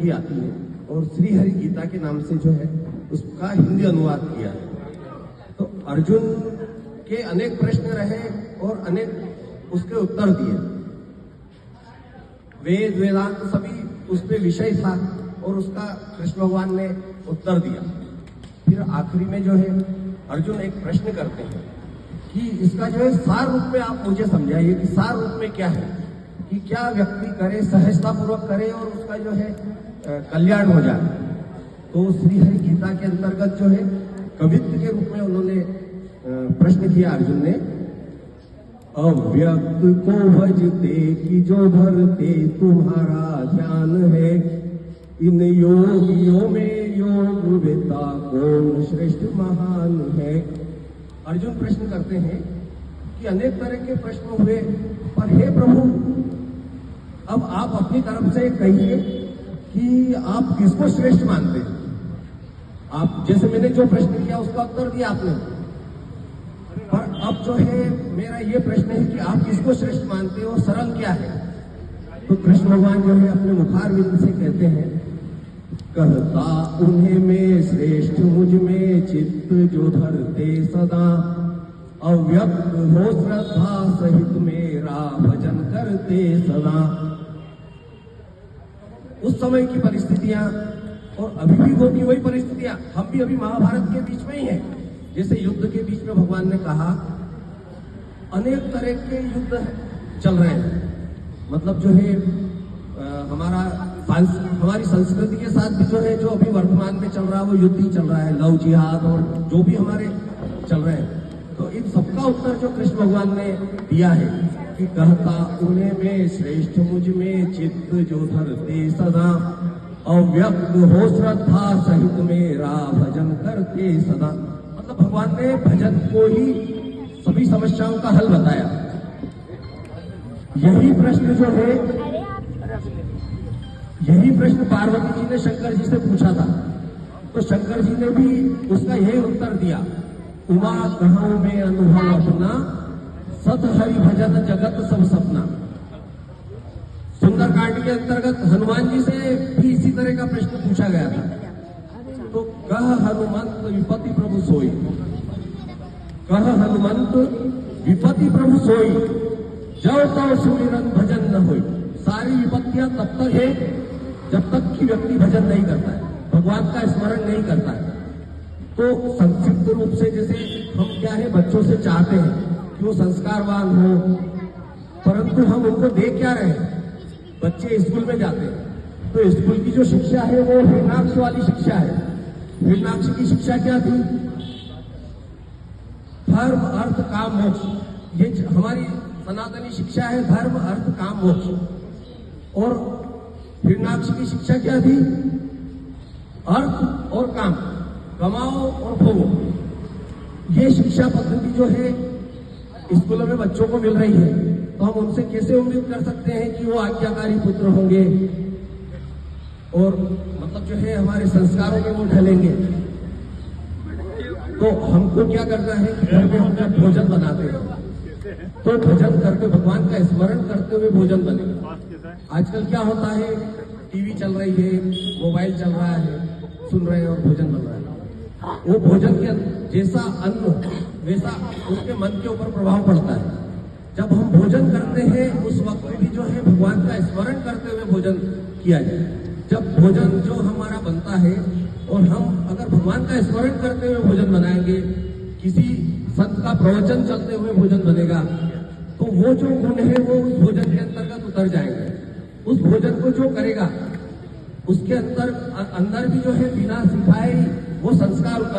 हिंदी आती है और श्री हरि गीता के नाम से जो है उसका हिंदी अनुवाद किया है। तो अर्जुन के अनेक प्रश्न रहे और अनेक उसके उत्तर दिए। वेद वेदांत सभी उस पे विषय था और उसका कृष्ण भगवान ने उत्तर दिया। फिर आखिरी में जो है अर्जुन एक प्रश्न करते हैं कि इसका जो है सार रूप में आप मुझे समझाइए कि सार रूप में क्या है, कि क्या व्यक्ति करे, सहजता पूर्वक करे और उसका जो है कल्याण हो जाए। तो श्री हरि गीता के अंतर्गत जो है कवित्व के रूप में उन्होंने प्रश्न किया अर्जुन ने, अव्यक्त को भजते कि जो धरते तुम्हारा ध्यान है, इन योगियों में योग वेता कौन श्रेष्ठ महान है। अर्जुन प्रश्न करते हैं कि अनेक तरह के प्रश्न हुए, पर हे प्रभु अब आप अपनी तरफ से कहिए कि आप किसको श्रेष्ठ मानते हैं। आप जैसे मैंने जो प्रश्न किया उसका उत्तर दिया आपने, पर अब जो है मेरा ये प्रश्न है कि आप किसको श्रेष्ठ मानते हो, सरल क्या है। तो कृष्ण भगवान जो है अपने मुखारविंद से कहते हैं, कहता उन्हें में श्रेष्ठ मुझ में चित्त जो धरते सदा, अव्यक्त हो श्रद्धा सहित मेरा भजन करते सदा। उस समय की परिस्थितियां और अभी भी होती वही परिस्थितियां, हम भी अभी महाभारत के बीच में ही हैं। जैसे युद्ध के बीच में भगवान ने कहा अनेक तरह के युद्ध चल रहे हैं, मतलब जो है हमारी संस्कृति के साथ भी जो है जो अभी वर्तमान में चल रहा है वो युद्ध ही चल रहा है, लव जिहाद और जो भी हमारे चल रहे हैं। तो इन सबका उत्तर जो कृष्ण भगवान ने दिया है कि कहता उन्हें में श्रेष्ठ मुझ में चित्त जो धरते सदा, अव्यक्त हो श्रद्धा सहित मेरा भजन करते सदा। मतलब भगवान ने भजन को ही सभी समस्याओं का हल बताया। यही प्रश्न जो है, यही प्रश्न पार्वती जी ने शंकर जी से पूछा था, तो शंकर जी ने भी उसका यही उत्तर दिया, उमा कहां में अनुभव अपना, सत हरि भजन जगत सब सपना। सुंदरकांड के अंतर्गत हनुमान जी से भी इसी तरह का प्रश्न पूछा गया था। तो कह हनुमंत विपत्ति प्रभु सोई, कह हनुमंत विपत्ति प्रभु सोई, जब तब सुमिरन भजन न होई। सारी विपत्तियां तब तक है जब तक कि व्यक्ति भजन नहीं करता है, भगवान का स्मरण नहीं करता है। तो संक्षिप्त रूप से जैसे हम क्या है बच्चों से चाहते हैं कि वो संस्कारवान हो, परंतु हम उनको दे क्या रहे हैं। बच्चे स्कूल में जाते हैं तो स्कूल की जो शिक्षा है वो हिरणाक्ष वाली शिक्षा है। हिरणाक्ष की शिक्षा क्या थी, धर्म अर्थ काम मोक्ष। ये हमारी सनातनी शिक्षा है, धर्म अर्थ काम मोक्ष। और हिरणाक्ष की शिक्षा क्या थी, अर्थ और काम, कमाओ और भोगो। ये शिक्षा पद्धति जो है स्कूलों में बच्चों को मिल रही है, तो हम उनसे कैसे उम्मीद कर सकते हैं कि वो आज्ञाकारी पुत्र होंगे और मतलब जो है हमारे संस्कारों में वो ढलेंगे। तो हमको क्या करना है कि घर में हम जब भोजन बनाते हैं तो भजन करके भगवान का स्मरण करते हुए भोजन बने। आजकल क्या होता है, टीवी चल रही है, मोबाइल चल रहा है, सुन रहे हैं और भोजन बन रहा है। वो भोजन के जैसा अन्न वैसा उसके मन के ऊपर प्रभाव पड़ता है। जब हम भोजन करते हैं उस वक्त भी जो है भगवान का स्मरण करते हुए भोजन किया जाए। जब भोजन जो हमारा बनता है और हम अगर भगवान का स्मरण करते हुए भोजन बनाएंगे, किसी संत का प्रवचन चलते हुए भोजन बनेगा, तो वो जो गुण है वो उस भोजन के अंतर्गत उतर जाएंगे। उस भोजन को जो करेगा उसके अंदर भी जो है बिना सिखाए वो संस्कार उतर